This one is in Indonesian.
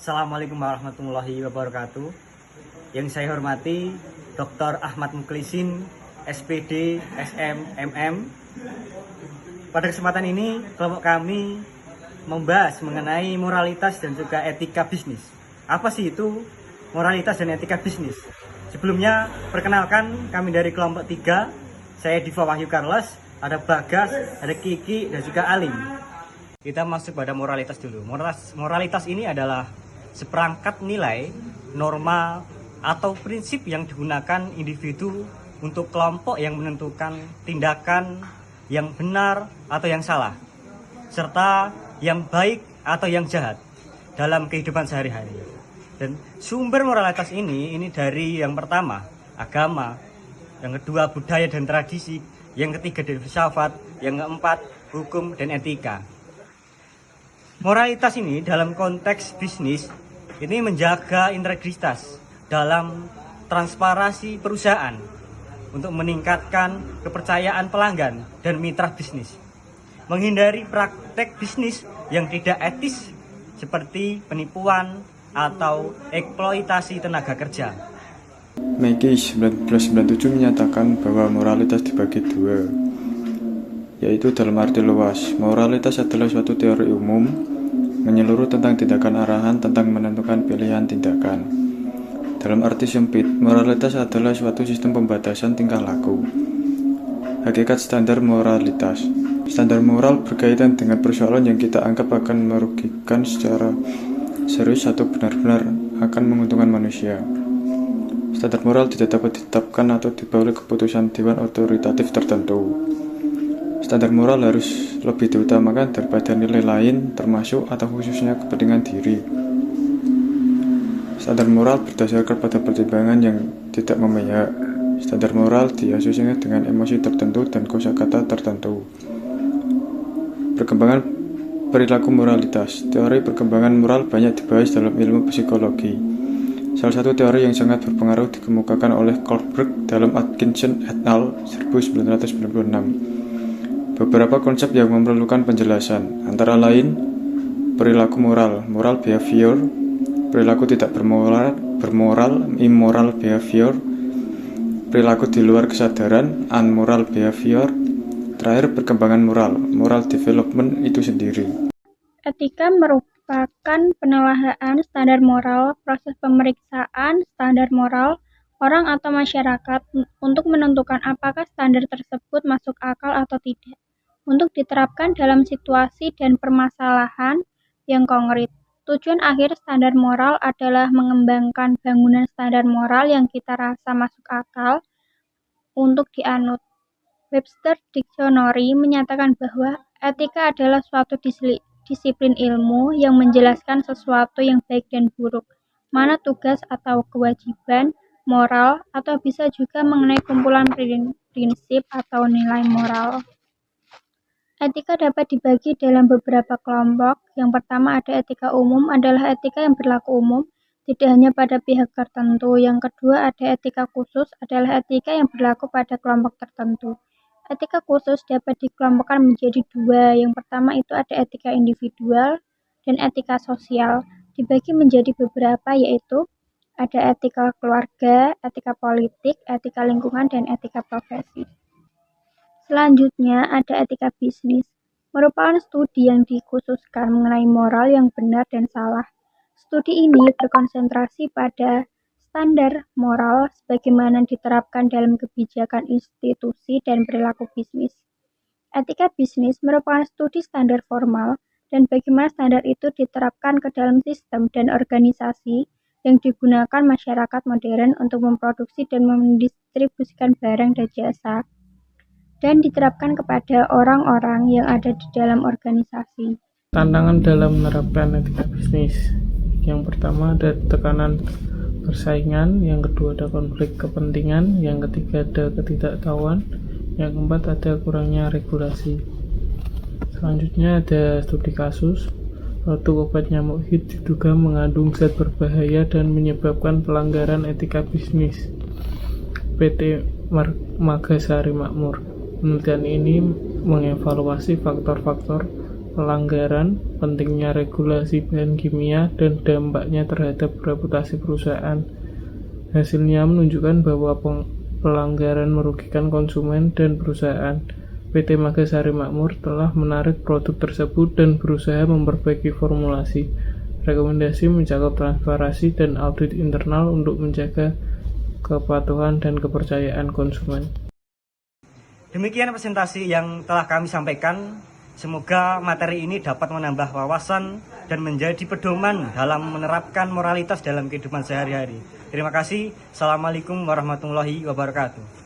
Assalamualaikum warahmatullahi wabarakatuh. Yang saya hormati Dr. Ahmad Muklisin, SPD, SM, MM. Pada kesempatan ini, kelompok kami membahas mengenai moralitas dan juga etika bisnis. Apa sih itu moralitas dan etika bisnis? Sebelumnya, perkenalkan kami dari kelompok 3. Saya Diva Wahyu Carlos, ada Bagas, ada Kiki, dan juga Alim. Kita masuk pada moralitas dulu. Moralitas ini adalah seperangkat nilai, norma, atau prinsip yang digunakan individu untuk kelompok yang menentukan tindakan yang benar atau yang salah, serta yang baik atau yang jahat dalam kehidupan sehari-hari. Dan sumber moralitas ini dari yang pertama, agama, yang kedua budaya dan tradisi, yang ketiga dari filsafat, yang keempat hukum dan etika. Moralitas ini dalam konteks bisnis ini menjaga integritas dalam transparansi perusahaan untuk meningkatkan kepercayaan pelanggan dan mitra bisnis, menghindari praktek bisnis yang tidak etis seperti penipuan atau eksploitasi tenaga kerja. Meki 1997 menyatakan bahwa moralitas dibagi dua, yaitu dalam arti luas. Moralitas adalah suatu teori umum menyeluruh tentang tindakan arahan tentang menentukan pilihan tindakan. Dalam arti sempit, moralitas adalah suatu sistem pembatasan tingkah laku. Hakikat standar moralitas. Standar moral berkaitan dengan persoalan yang kita anggap akan merugikan secara serius atau benar-benar akan menguntungkan manusia. Standar moral tidak dapat ditetapkan atau dibawa oleh keputusan dewan otoritatif tertentu. Standar moral harus lebih diutamakan daripada nilai lain, termasuk atau khususnya kepentingan diri. Standar moral berdasarkan pada pertimbangan yang tidak memihak. Standar moral diasosiasikan dengan emosi tertentu dan kosakata tertentu. Perkembangan perilaku moralitas. Teori perkembangan moral banyak dibahas dalam ilmu psikologi. Salah satu teori yang sangat berpengaruh dikemukakan oleh Kohlberg dalam Atkinson et al. 1996. Beberapa konsep yang memerlukan penjelasan, antara lain perilaku moral, moral behavior, perilaku tidak bermoral, immoral behavior, perilaku di luar kesadaran, unmoral behavior, terakhir perkembangan moral, moral development itu sendiri. Etika merupakan penelaahan standar moral, proses pemeriksaan standar moral orang atau masyarakat untuk menentukan apakah standar tersebut masuk akal atau tidak, untuk diterapkan dalam situasi dan permasalahan yang konkret. Tujuan akhir standar moral adalah mengembangkan bangunan standar moral yang kita rasa masuk akal untuk dianut. Webster Dictionary menyatakan bahwa etika adalah suatu disiplin ilmu yang menjelaskan sesuatu yang baik dan buruk, mana tugas atau kewajiban moral, atau bisa juga mengenai kumpulan prinsip atau nilai moral. Etika dapat dibagi dalam beberapa kelompok. Yang pertama ada etika umum, adalah etika yang berlaku umum, tidak hanya pada pihak tertentu. Yang kedua ada etika khusus, adalah etika yang berlaku pada kelompok tertentu. Etika khusus dapat dikelompokkan menjadi dua. Yang pertama itu ada etika individual dan etika sosial. Dibagi menjadi beberapa, yaitu ada etika keluarga, etika politik, etika lingkungan, dan etika profesi. Selanjutnya ada etika bisnis, merupakan studi yang dikhususkan mengenai moral yang benar dan salah. Studi ini berkonsentrasi pada standar moral sebagaimana diterapkan dalam kebijakan institusi dan perilaku bisnis. Etika bisnis merupakan studi standar formal dan bagaimana standar itu diterapkan ke dalam sistem dan organisasi yang digunakan masyarakat modern untuk memproduksi dan mendistribusikan barang dan jasa, dan diterapkan kepada orang-orang yang ada di dalam organisasi. Tantangan dalam menerapkan etika bisnis. Yang pertama ada tekanan persaingan, yang kedua ada konflik kepentingan, yang ketiga ada ketidaktahuan, yang keempat ada kurangnya regulasi. Selanjutnya ada studi kasus. Produk obat nyamuk hit diduga mengandung zat berbahaya dan menyebabkan pelanggaran etika bisnis. PT Magasari Makmur. Penelitian ini mengevaluasi faktor-faktor pelanggaran, pentingnya regulasi bahan kimia, dan dampaknya terhadap reputasi perusahaan. Hasilnya menunjukkan bahwa pelanggaran merugikan konsumen dan perusahaan. PT Magasari Makmur telah menarik produk tersebut dan berusaha memperbaiki formulasi. Rekomendasi mencakup transparansi dan audit internal untuk menjaga kepatuhan dan kepercayaan konsumen. Demikian presentasi yang telah kami sampaikan. Semoga materi ini dapat menambah wawasan dan menjadi pedoman dalam menerapkan moralitas dalam kehidupan sehari-hari. Terima kasih. Assalamualaikum warahmatullahi wabarakatuh.